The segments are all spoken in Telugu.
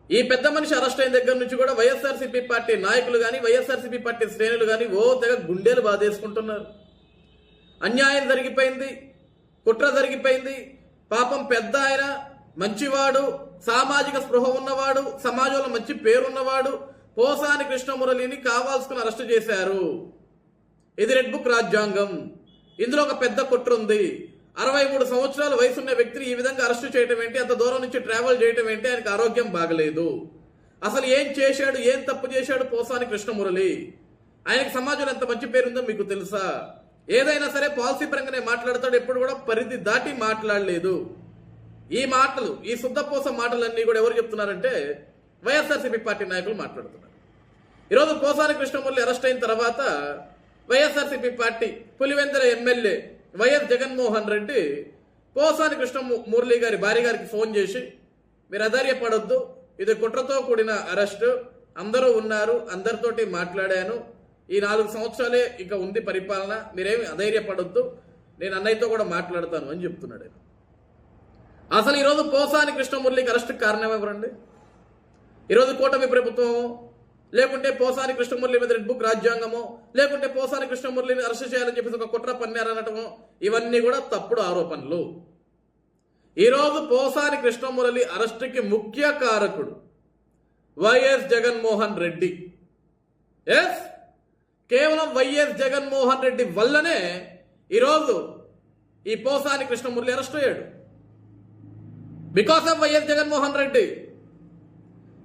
ఈ పెద్ద మనిషి అరెస్ట్ అయిన దగ్గర నుంచి కూడా వైఎస్ఆర్సీపీ పార్టీ నాయకులు కానీ వైఎస్ఆర్సీపీ పార్టీ శ్రేణులు కానీ తెగ గుండెలు బాధేసుకుంటున్నారు. అన్యాయం జరిగిపోయింది, కుట్ర జరిగిపోయింది. పాపం పెద్ద ఆయన మంచివాడు, సామాజిక స్పృహ ఉన్నవాడు, సమాజంలో మంచి పేరున్నవాడు పోసాని కృష్ణమురళిని కావాల్సుకుని అరెస్ట్ చేశారు. ఇది రెడ్ బుక్ రాజ్యాంగం. ఇందులో ఒక పెద్ద కుట్ర ఉంది. 63 సంవత్సరాల వయసున్న వ్యక్తిని ఈ విధంగా అరెస్టు చేయటం ఏంటి, అంత దూరం నుంచి ట్రావెల్ చేయటం ఏంటి, ఆయనకు ఆరోగ్యం బాగలేదు. అసలు ఏం చేశాడు, ఏం తప్పు చేశాడు పోసాని కృష్ణమురళి? ఆయనకు సమాజంలో ఎంత మంచి పేరుందో మీకు తెలుసా? ఏదైనా సరే పాలసీ పరంగానే మాట్లాడతాడు, ఎప్పుడు కూడా పరిధి దాటి మాట్లాడలేదు. ఈ మాటలు, ఈ శుద్ధపోస మాటలన్నీ కూడా ఎవరు చెప్తున్నారంటే వైఎస్ఆర్సీపీ పార్టీ నాయకులు మాట్లాడుతున్నారు. ఈరోజు పోసాని కృష్ణమురళి అరెస్ట్ అయిన తర్వాత YSRCP party Pulivendula MLA YS Jaganmohan Reddy Posani Krishna Murali గారి భార్య గారికి ఫోన్ చేసి, మీరు అధైర్యపడొద్దు, ఇది కుట్రతో కూడిన అరెస్టు, అందరూ ఉన్నారు, అందరితోటి మాట్లాడాను, ఈ 4 సంవత్సరాలే ఇక ఉంది పరిపాలన, మీరేమి అధైర్యపడొద్దు, నేను అన్నయ్యతో కూడా మాట్లాడతాను అని చెప్తున్నాడు. అసలు ఈరోజు పోసాని కృష్ణమురళికి అరెస్టుకు కారణం ఎవరండి? ఈరోజు కూటమి ప్రభుత్వం, లేకుంటే పోసాని కృష్ణమురళి మీద రెడ్ బుక్ రాజ్యాంగమో, లేకుంటే పోసాని కృష్ణమురళిని అరెస్ట్ చేయాలని చెప్పేసి ఒక కుట్ర పన్నారనటమో, ఇవన్నీ కూడా తప్పుడు ఆరోపణలు. ఈరోజు పోసాని కృష్ణమురళి అరెస్టుకి ముఖ్య కారకుడు వైఎస్ జగన్మోహన్ రెడ్డి. ఎస్, కేవలం వైఎస్ జగన్మోహన్ రెడ్డి వల్లనే ఈరోజు ఈ పోసాని కృష్ణమురళి అరెస్ట్ అయ్యాడు. Because of YS Jaganmohan Reddy.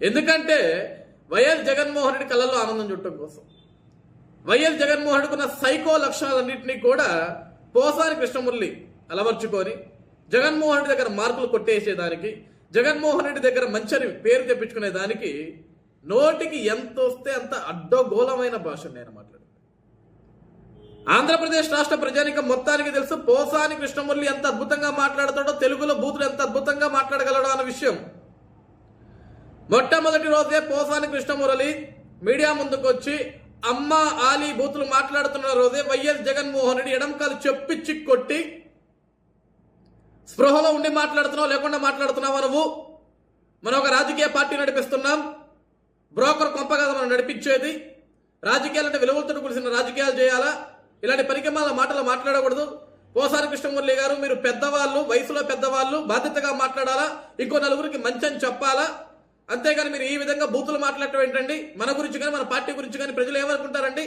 ఎందుకంటే వైఎస్ జగన్మోహన్ రెడ్డి కళ్ళల్లో ఆనందం చుట్టడం కోసం, వైఎస్ జగన్మోహన్ రెడ్డికి ఉన్న సైకో లక్షణాలన్నింటినీ కూడా పోసాని కృష్ణమురళి అలవర్చుకొని జగన్మోహన్ రెడ్డి దగ్గర మార్కులు కొట్టేసేదానికి, జగన్మోహన్ రెడ్డి దగ్గర మంచి పేరు తెప్పించుకునే దానికి నోటికి ఎంత వస్తే అంత అడ్డగోళమైన భాష నేను మాట్లాడు. ఆంధ్రప్రదేశ్ రాష్ట్ర ప్రజానికం మొత్తానికి తెలుసు పోసాని కృష్ణమురళి ఎంత అద్భుతంగా మాట్లాడతాడో, తెలుగులో బూతులు ఎంత అద్భుతంగా మాట్లాడగలడో అన్న విషయం. మొట్టమొదటి రోజే పోసాని కృష్ణమురళి మీడియా ముందుకు వచ్చి అమ్మ ఆలి బూతులు మాట్లాడుతున్న రోజే వైఎస్ జగన్మోహన్ రెడ్డి ఎడంకాలు చెప్పిచ్చి కొట్టి, స్పృహలో ఉండి మాట్లాడుతున్నావు లేకుండా మాట్లాడుతున్నావా నువ్వు? మనం ఒక రాజకీయ పార్టీ నడిపిస్తున్నాం, బ్రోకర్ కొంపగా మనం నడిపించేది, రాజకీయాలంటే విలువలతో కూడిన రాజకీయాలు చేయాలా, ఇలాంటి పరికమాల మాటలు మాట్లాడకూడదు. పోసాని కృష్ణమురళి గారు, మీరు పెద్దవాళ్ళు, వయసులో పెద్దవాళ్ళు, బాధ్యతగా మాట్లాడాలా, ఇంకో నలుగురికి మంచని చెప్పాలా, అంతేగాని మీరు ఈ విధంగా బూతులు మాట్లాడటం ఏంటండి? మన గురించి కానీ మన పార్టీ గురించి కానీ ప్రజలు ఏమనుకుంటారండి,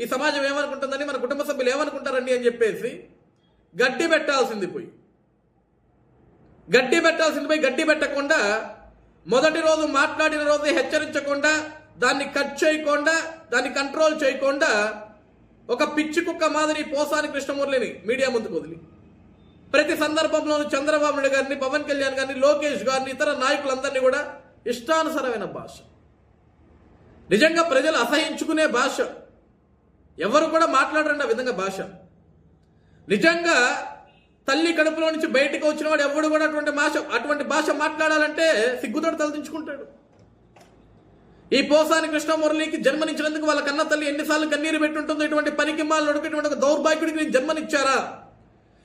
ఈ సమాజం ఏమనుకుంటుందని, మన కుటుంబ సభ్యులు ఏమనుకుంటారండి అని చెప్పేసి గడ్డి పెట్టాల్సింది పోయి గడ్డి పెట్టకుండా, మొదటి రోజు మాట్లాడిన రోజు హెచ్చరించకుండా, దాన్ని కట్ చేయకుండా, దాన్ని కంట్రోల్ చేయకుండా ఒక పిచ్చి కుక్క మాదిరి పోసాని కృష్ణమురళిని మీడియా ముందుకు వదిలి ప్రతి సందర్భంలోనూ చంద్రబాబు నాయుడు గారిని, పవన్ కళ్యాణ్ గారిని, లోకేష్ గారిని, ఇతర నాయకులందరినీ కూడా ఇష్టానుసారమైన భాష, నిజంగా ప్రజలు అసహించుకునే భాష, ఎవరు కూడా మాట్లాడరండి ఆ విధంగా భాష. నిజంగా తల్లి కడుపులో నుంచి బయటకు వచ్చిన వాడు ఎవడు కూడా అటువంటి భాష మాట్లాడాలంటే సిగ్గుతోటి తలదించుకుంటాడు. ఈ పోసాని కృష్ణమురళికి జన్మనిచ్చినందుకు వాళ్ళ కన్న తల్లి ఎన్నిసార్లు కన్నీరు పెట్టుంటుందో, ఇటువంటి పనికి మాలినోడికి, ఇటువంటి ఒక దౌర్భాగ్యుడికి నేను జన్మనిచ్చారా,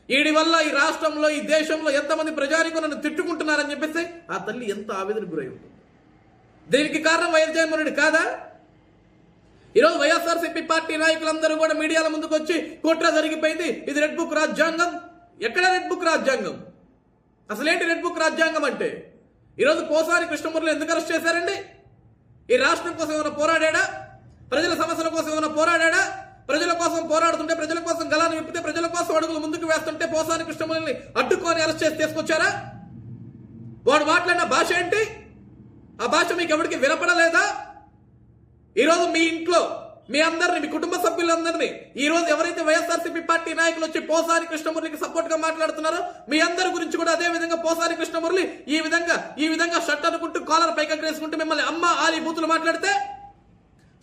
వీడి వల్ల ఈ రాష్ట్రంలో, ఈ దేశంలో ఎంతమంది ప్రజానికం నన్ను తిట్టుకుంటున్నారని చెప్పేసి ఆ తల్లి ఎంత ఆవేదనకు గురై ఉంటుంది. దీనికి కారణం వైఎస్ జగన్మోహన్ రెడ్డి కాదా? ఈరోజు వైఎస్ఆర్సీపీ పార్టీ నాయకులందరూ కూడా మీడియాల ముందుకు వచ్చి కుట్ర జరిగిపోయింది, ఇది రెడ్ బుక్ రాజ్యాంగం. ఎక్కడ రెడ్ బుక్ రాజ్యాంగం? అసలేంటి రెడ్ బుక్ రాజ్యాంగం అంటే? ఈరోజు పోసాని కృష్ణమురళి ఎందుకు అరెస్ట్ చేశారండి? ఈ రాష్ట్రం కోసం ఏమైనా పోరాడా? ప్రజల సమస్యల కోసం ఏమైనా పోరాడా? ప్రజల కోసం పోరాడుతుంటే, ప్రజల కోసం గలాన్ని విప్పితే, ప్రజల కోసం అడుగులు ముందుకు వేస్తుంటే పోసాని కృష్ణమురళిని అడ్డుకొని అరెస్ట్ చేసి తీసుకొచ్చారా? వాడు మాట్లాడిన భాష ఏంటి? ఆ భాష మీకు ఎవరికి వినపడలేదా? ఈరోజు మీ ఇంట్లో మీ అందరినీ, మీ కుటుంబ సభ్యులందరినీ, ఈ రోజు ఎవరైతే వైఎస్ఆర్సీపీ పార్టీ నాయకులు వచ్చి పోసాని కృష్ణమురళికి సపోర్ట్ గా మాట్లాడుతున్నారో మీ అందరి గురించి కూడా అదే విధంగా పోసాని కృష్ణమురళి ఈ విధంగా షర్ట్ అనుకుంటూ, కాలర్ పైకి వేసుకుంటూ మిమ్మల్ని అమ్మ ఆలి బూతులు మాట్లాడితే,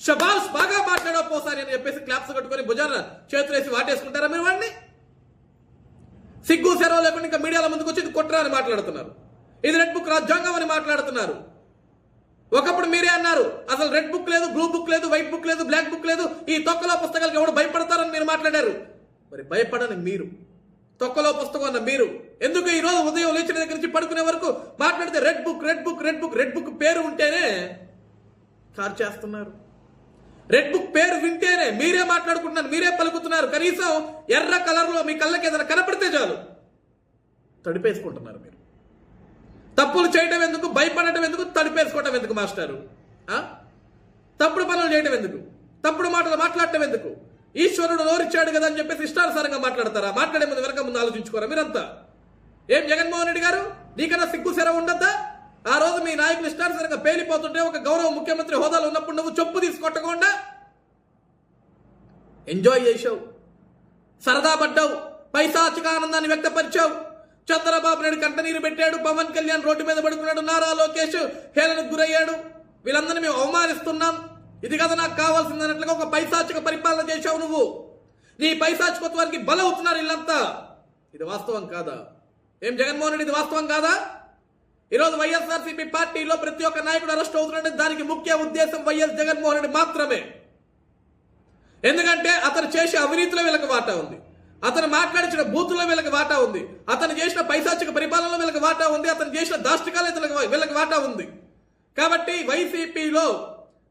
షబాష్ బాగా మాట్లాడావు పోసాని అని చెప్పేసి క్లాప్స్ కట్టుకొని భుజాన చేతులేసి వాటేసుకుంటారా మీరు వాడిని? సిగ్గు సెరవ లేకుండా ఇంకా మీడియాల ముందుకు వచ్చి ఇది కుట్ర అని మాట్లాడుతున్నారు, ఇది రెడ్ బుక్ రాజ్యాంగం అని మాట్లాడుతున్నారు. ఒకప్పుడు మీరే అన్నారు అసలు రెడ్ బుక్ లేదు, బ్లూ బుక్ లేదు, వైట్ బుక్ లేదు, బ్లాక్ బుక్ లేదు, ఈ తొక్కలో పుస్తకాలకు ఎవడు భయపడతారని మీరు మాట్లాడారు. మరి భయపడని మీరు, తొక్కలో పుస్తకం అన్న మీరు ఎందుకు ఈ రోజు ఉదయం లేచిన దగ్గర నుంచి పడుకునే వరకు మాట్లాడితే red book red book red book red book పేరు ఉంటేనే కార్ చేస్తున్నారు. రెడ్ బుక్ పేరు వింటేనే మీరే మాట్లాడుకుంటున్నారు, మీరే పలుకుతున్నారు. కనీసం ఎర్ర కలర్లో మీ కళ్ళకి ఏదైనా కనపడితే చాలు తడిపేసుకుంటున్నారు. మీరు తప్పులు చేయడం ఎందుకు, భయపడటం ఎందుకు, తడిపేసుకోవటం ఎందుకు మాస్టారు? తప్పుడు పనులు చేయడం ఎందుకు, తప్పుడు మాటలు మాట్లాడటం ఎందుకు? ఈశ్వరుడు నోరిచ్చాడు కదా అని చెప్పేసి ఇష్టానుసారంగా మాట్లాడతారా? మాట్లాడే ముందు వెనక ముందు ఆలోచించుకోరా మీరంతా? ఏం జగన్మోహన్ రెడ్డి గారు, నీకన్నా సిగ్గు సెర ఉండద్దా? ఆ రోజు మీ నాయకులు ఇష్టానుసారంగా పేలిపోతుంటే ఒక గౌరవ ముఖ్యమంత్రి హోదాలో ఉన్నప్పుడు నువ్వు చెప్పు తీసుకొట్టకుండా ఎంజాయ్ చేశావు, సరదా పడ్డావు, పైశాచిక ఆనందాన్ని వ్యక్తపరిచావు. చంద్రబాబు నాయుడు కంటనీరు పెట్టాడు, పవన్ కళ్యాణ్ రోడ్డు మీద పడుకున్నాడు, నారా లోకేష్ హేళనకు గురయ్యాడు. వీళ్ళందరినీ మేము అవమానిస్తున్నాం, ఇది కదా నాకు కావాల్సింది అన్నట్లుగా ఒక పైశాచిక పరిపాలన చేశావు నువ్వు. నీ పైశాచికత్వానికి బలవుతున్నారు వీళ్ళంతా. ఇది వాస్తవం కాదా? ఏం జగన్మోహన్ రెడ్డి, ఇది వాస్తవం కాదా? ఈరోజు వైఎస్ఆర్సీపీ పార్టీలో ప్రతి ఒక్క నాయకుడు అరెస్ట్ అవుతున్నాడంటే దానికి ముఖ్య ఉద్దేశం వైఎస్ జగన్మోహన్ రెడ్డి మాత్రమే. ఎందుకంటే అతను చేసే అవినీతిలో వీళ్ళకి వాటా ఉంది, అతను మాట్లాడించిన బూతుల్లో వీళ్ళకి వాటా ఉంది, అతను చేసిన పైశాచిక పరిపాలనలో వీళ్ళకి వాటా ఉంది, అతను చేసిన దాష్టికాలు వీళ్ళకి వాటా ఉంది. కాబట్టి వైసీపీలో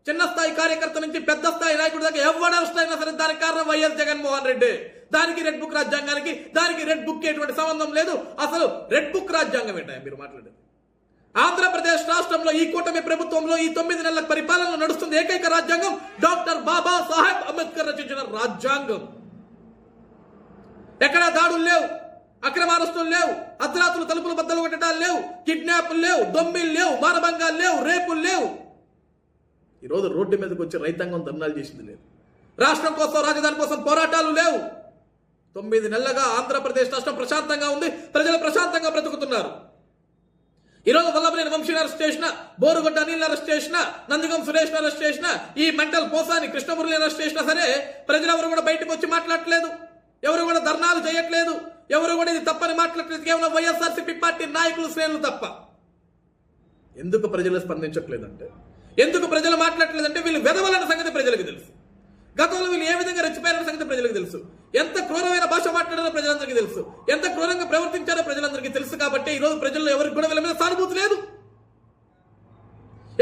చిన్న స్థాయి కార్యకర్త నుంచి పెద్ద స్థాయి నాయకుడి దాకా ఎవరు అరెస్ట్ అయినా సరే దానికి కారణం వైఎస్ జగన్మోహన్ రెడ్డి. దానికి రెడ్ బుక్ రాజ్యాంగానికి దానికి రెడ్ బుక్ ఎటువంటి సంబంధం లేదు. అసలు రెడ్ బుక్ రాజ్యాంగం ఏంటా మీరు మాట్లాడేది? ఆంధ్రప్రదేశ్ రాష్ట్రంలో ఈ కూటమి ప్రభుత్వంలో ఈ 9 నెలల పరిపాలన నడుస్తుంది ఏకైక రాజ్యాంగం డాక్టర్ బాబా సాహెబ్ అంబేద్కర్ రచించిన రాజ్యాంగం. ఎక్కడా దాడులు లేవు, అక్రమారస్తులు లేవు, అర్ధరాత్రులు తలుపులు బద్దలు కొట్టడాలు లేవు, కిడ్నాపులు లేవు, దొమ్మిలు లేవు, మానభంగాలు లేవు, రేపులు లేవు. ఈరోజు రోడ్డు మీదకి వచ్చి రైతాంగం ధర్నాలు చేసింది లేదు, రాష్ట్రం కోసం రాజధాని కోసం పోరాటాలు లేవు. 9 నెలలుగా ఆంధ్రప్రదేశ్ రాష్ట్రం ప్రశాంతంగా ఉంది, ప్రజలు ప్రశాంతంగా బ్రతుకుతున్నారు. ఈరోజు వల్లభనేని వంశీని అరెస్ట్ చేసిన, బోరుగొడ్డ అనిల్ అరెస్ట్ చేసిన, నందిగం సురేష్ అరెస్ట్ చేసిన, ఈ మెంటల్ పోసాని కృష్ణమురళిని అరెస్ట్ చేసినా సరే ప్రజలెవరు కూడా బయటకు వచ్చి మాట్లాడట్లేదు, ఎవరు కూడా ధర్నాలు చేయట్లేదు, ఎవరు కూడా ఇది తప్పని మాట్లాడట్లేదు. కేవలం వైఎస్ఆర్సీపీ పార్టీ నాయకులు శ్రేణులు తప్ప. ఎందుకు ప్రజలు స్పందించట్లేదంటే, ఎందుకు ప్రజలు మాట్లాడట్లేదంటే వీళ్ళు వెదవలన్న సంగతి ప్రజలకు తెలుసు. గతంలో వీళ్ళు ఏ విధంగా రెచ్చిపోయారన్న సంగతి ప్రజలకు తెలుసు. ఎంత క్రూరమైన భాష మాట్లాడారో ప్రజలందరికీ తెలుసు, ఎంత క్రూరంగా ప్రవర్తించారో ప్రజలందరికీ తెలుసు. కాబట్టి ఈ రోజు ప్రజల్లో ఎవరికి కూడా వీళ్ళ మీద సానుభూతి లేదు.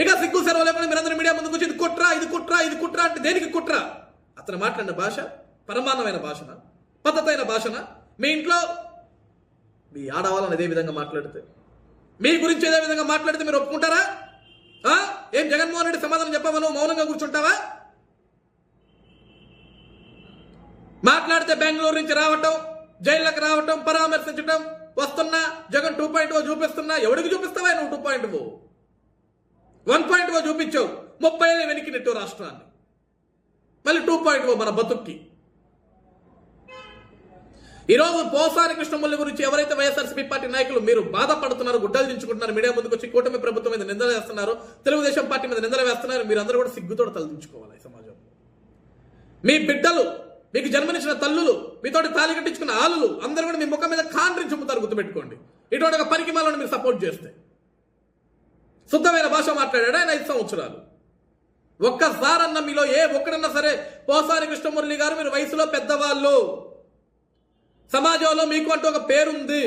ఇక సిగ్గు సెలవు లేకుండా మీరందరూ మీడియా ముందుకు వచ్చి ఇది కుట్రా, ఇది కుట్రా, ఇది కుట్రా అంటే దేనికి కుట్రా? అతను మాట్లాడిన భాష పరమాన్నమైన భాషన, పద్ధతైన భాషన? మీ ఇంట్లో మీ ఆడవాళ్ళని అదే విధంగా మాట్లాడితే, మీ గురించి అదే విధంగా మాట్లాడితే మీరు ఒప్పుకుంటారా? ఏం జగన్మోహన్ రెడ్డి సమాధానం చెప్పావా? నువ్వు మౌనంగా కూర్చుంటావా? మాట్లాడితే బెంగళూరు నుంచి రావటం, జైళ్ళకి రావటం, పరామర్శించడం, వస్తున్నా జగన్ 2.0 చూపిస్తున్నా. ఎవడికి చూపిస్తావా నువ్వు 2.0? 1.0 చూపించావు, 30 ఏళ్ళు వెనక్కి నెట్టు రాష్ట్రాన్ని. మళ్ళీ 2.0 మన బతుక్కి. ఈరోజు పోసాని కృష్ణమురళి గురించి ఎవరైతే వైఎస్ఆర్సీపీ పార్టీ నాయకులు మీరు బాధపడుతున్నారు, గుడ్డలు దించుకుంటున్నారు, మీడియా ముందుకు వచ్చి కూటమి ప్రభుత్వం మీద నిందలు వేస్తున్నారు, తెలుగుదేశం పార్టీ మీద నిందలు వేస్తున్నారు, మీరందరూ కూడా సిగ్గుతో తలదించుకోవాలి. ఈ సమాజం మీ బిడ్డలు, మీకు జన్మనిచ్చిన తల్లులు, మీతోటి తాళి కట్టించుకున్న ఆలులు అందరూ కూడా మీ ముఖం మీద కాండ్రించి చంపుతారు, గుర్తుపెట్టుకోండి. ఇటువంటి ఒక పనికి మాలను మీరు సపోర్ట్ చేస్తే. శుద్ధమైన భాష మాట్లాడాడు ఆయన 5 సంవత్సరాలు. ఒక్కసారన్నా మీలో ఏ ఒక్కడన్నా సరే పోసాని కృష్ణమురళి గారు మీరు వయసులో పెద్దవాళ్ళు, సమాజంలో మీకు అంటూ ఒక పేరుంది,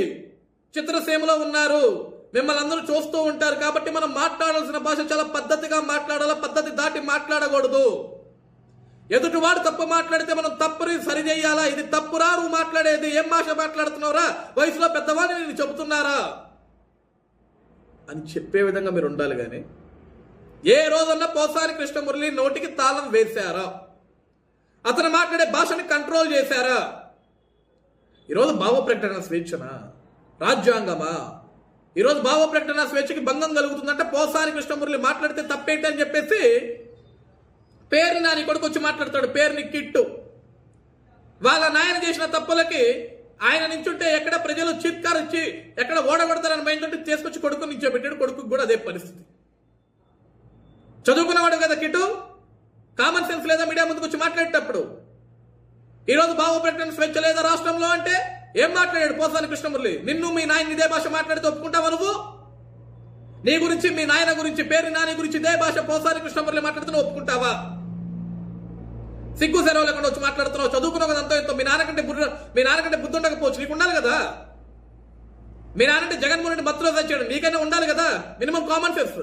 చిత్రసీమలో ఉన్నారు, మిమ్మల్ని అందరూ చూస్తూ ఉంటారు. కాబట్టి మనం మాట్లాడాల్సిన భాష చాలా పద్ధతిగా మాట్లాడాలా, పద్ధతి దాటి మాట్లాడకూడదు. ఎదుటివాడు తప్పు మాట్లాడితే మనం తప్పుని సరిచేయాలా. ఇది తప్పురా నువ్వు మాట్లాడేది, ఏం భాష మాట్లాడుతున్నావురా, వయసులో పెద్దవాడిని నేను చెబుతున్నారా అని చెప్పే విధంగా మీరు ఉండాలి. కానీ ఏ రోజన్నా పోసాని కృష్ణమురళి నోటికి తాళం వేశారా? అతను మాట్లాడే భాషని కంట్రోల్ చేశారా? ఈరోజు భావ ప్రకటన స్వేచ్ఛనా, రాజ్యాంగమా? ఈరోజు భావ ప్రకటన స్వేచ్ఛకి భంగం కలుగుతుందంటే పోసాని కృష్ణమురళి మాట్లాడితే తప్పేంటి అని చెప్పేసి పేరుని నాని కొడుకు వచ్చి మాట్లాడతాడు. పేరుని కిట్టు వాళ్ళ నాయన చేసిన తప్పులకి ఆయన నించుంటే ఎక్కడ ప్రజలు చిత్కారు ఇచ్చి ఎక్కడ ఓడగొడతారని భయంతో తీసుకొచ్చి కొడుకు నించోబెట్టాడు. కొడుకు కూడా అదే పరిస్థితి. చదువుకున్నవాడు కదా కిట్టు, కామన్ సెన్స్ లేదా మీడియా ముందుకు వచ్చి మాట్లాడేటప్పుడు? ఈరోజు భావ ప్రకటన స్వేచ్ఛ లేదా రాష్ట్రంలో అంటే ఏం మాట్లాడాడు పోసాని కృష్ణమురళి? నిన్ను మీ నాయన ఇదే భాష మాట్లాడితే ఒప్పుకుంటావా నువ్వు? నీ గురించి, మీ నాయన గురించి, పేరు నాని గురించి ఇదే భాష పోసాని కృష్ణమురళి మాట్లాడుతున్నావు, ఒప్పుకుంటావా? సిగ్గు సెలవు లేకుండా వచ్చి మాట్లాడుతున్నావు. చదువుకున్నావు కదా అంతా ఎంతో, మీ నాన్నకంటే బుద్ధి ఉండకపోవచ్చు, నీకు ఉండాలి కదా. మీ నానంటే జగన్మోహన్ రెడ్డి మత్తులో తెచ్చాడు, నీకైనా ఉండాలి కదా మినిమం కామన్ సెన్స్.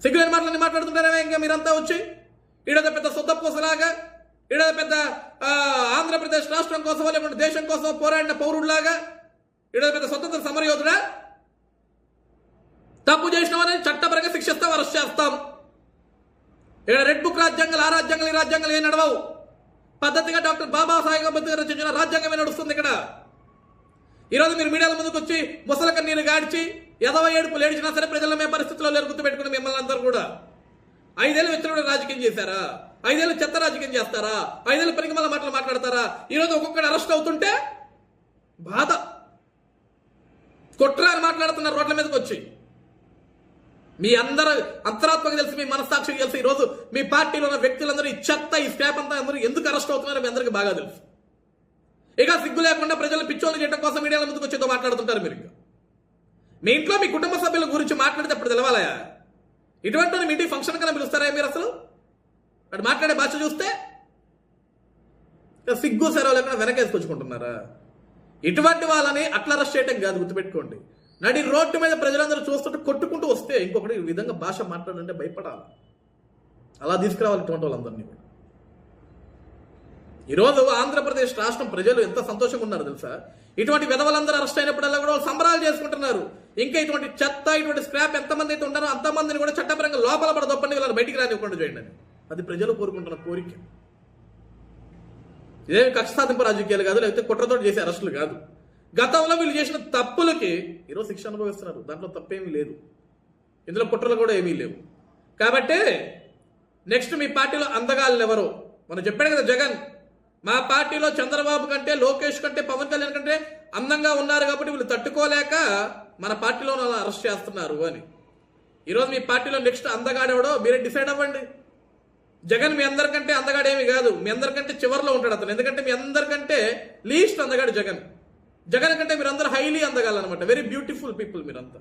సిగ్గులేని మాటలన్నీ మాట్లాడుతుంటారే ఇంకా మీరంతా వచ్చి. ఈడేదో పెద్ద సొద్దపూసలాగా, ఈడేదో పెద్ద ఆంధ్రప్రదేశ్ రాష్ట్రం కోసం లేకుంటే దేశం కోసం పోరాడిన పౌరుడిలాగా, ఈడేదో పెద్ద స్వతంత్ర సమరయోధుడా. తప్పు చేసినవని చట్టపరంగా శిక్షిస్తాం, అరెస్ట్ చేస్తాం. ఇక్కడ రెడ్ బుక్ రాజ్యాంగాలు, ఆ రాజ్యాంగాలు, ఈ రాజ్యాంగాలు ఏం నడవవు. పద్ధతిగా డాక్టర్ బాబాసాహెబ్ అంబేద్కర్ రచించిన రాజ్యాంగమే నడుస్తుంది ఇక్కడ. ఈరోజు మీరు మీడియాల ముందుకు వచ్చి ముసల కన్నీరు గాడ్చి ఎదవ ఏడుపులు ఏడిచినా సరే ప్రజల మే పరిస్థితుల్లో లేరు గుర్తుపెట్టుకుని మిమ్మల్ని అందరూ కూడా 5 ఏళ్ళు వెచ్చలూడ రాజకీయం చేశారా? 5 ఏళ్ళు చెత్త రాజకీయం చేస్తారా? 5 ఏళ్ళు పనికి మళ్ళీ మాటలు మాట్లాడతారా? ఈరోజు ఒక్కొక్కటి అరెస్ట్ అవుతుంటే బాధ, కుట్ర అని మాట్లాడుతున్నారు రోడ్ల మీదకి వచ్చి. మీ అందరూ అంతరాత్మకు తెలిసి, మీ మనస్సాక్షికి తెలిసి ఈరోజు మీ పార్టీలో ఉన్న వ్యక్తులందరూ ఈ చెత్త, ఈ స్క్రాప్ అంతా అందరూ ఎందుకు అరెస్ట్ అవుతున్నారో మీ అందరికీ బాగా తెలుసు. ఇక సిగ్గు లేకుండా ప్రజలు పిచ్చోళ్ళు చేయడం కోసం మీడియాల ముందుకు వచ్చేదో మాట్లాడుతుంటారు మీరు. మీ ఇంట్లో మీ కుటుంబ సభ్యుల గురించి మాట్లాడితే అప్పుడు తెలవాలయా? ఇటువంటి మీ ఇంటికి ఫంక్షన్ కన్నా పిలుస్తారా మీరు? అసలు అటు మాట్లాడే భాష చూస్తే సిగ్గు సెలవు లేకుండా వెనకేసుకొచ్చుకుంటున్నారా? ఇటువంటి వాళ్ళని అట్లా అరెస్ట్ చేయడం కాదు, గుర్తుపెట్టుకోండి. నడి రోడ్డు మీద ప్రజలందరూ చూస్తుంటే కొట్టుకుంటూ వస్తే ఇంకొకటి ఈ విధంగా భాష మాట్లాడంటే భయపడాలి. అలా తీసుకురావాలి ఇటువంటి వాళ్ళందరినీ. ఈరోజు ఆంధ్రప్రదేశ్ రాష్ట్రం ప్రజలు ఎంత సంతోషంగా ఉన్నారు తెలుసా? ఇటువంటి విధవలందరూ అరెస్ట్ అయినప్పుడల్లా కూడా వాళ్ళు సంబరాలు చేసుకుంటున్నారు. ఇంకా ఇటువంటి చెత్త, ఇటువంటి స్క్రాప్ ఎంతమంది అయితే ఉన్నారో అంతమందిని కూడా చట్టపరంగా లోపల పడదొప్పండి, వీళ్ళని బయటికి రానివ్వకుండా చేయండి అని. అది ప్రజలు కోరుకుంటున్న కోరిక. ఇదేమి కక్ష సాధింపు రాజకీయాలు కాదు, లేకపోతే కుట్రతో చేసే అరెస్టులు కాదు. గతంలో వీళ్ళు చేసిన తప్పులకి ఈరోజు శిక్ష అనుభవిస్తున్నారు. దాంట్లో తప్పేమీ లేదు, ఇందులో కుట్రలు కూడా ఏమీ లేవు. కాబట్టి నెక్స్ట్ మీ పార్టీలో అందగాళ్ళు ఎవరో మనం చెప్పాడు కదా, జగన్ మా పార్టీలో చంద్రబాబు కంటే, లోకేష్ కంటే, పవన్ కళ్యాణ్ కంటే అందంగా ఉన్నారు కాబట్టి వీళ్ళు తట్టుకోలేక మన పార్టీలో అరెస్ట్ చేస్తున్నారు అని. ఈరోజు మీ పార్టీలో నెక్స్ట్ అందగాడెవడో మీరే డిసైడ్ అవ్వండి. జగన్ మీ అందరికంటే అందగాడేమి కాదు, మీ అందరికంటే చివరిలో ఉంటాడు అతను. ఎందుకంటే మీ అందరికంటే లీస్ట్ అందగాడు జగన్. జగన్ కంటే మీరందరూ హైలీ అందగాలన్నమాట. వెరీ బ్యూటిఫుల్ పీపుల్ మీరంతా.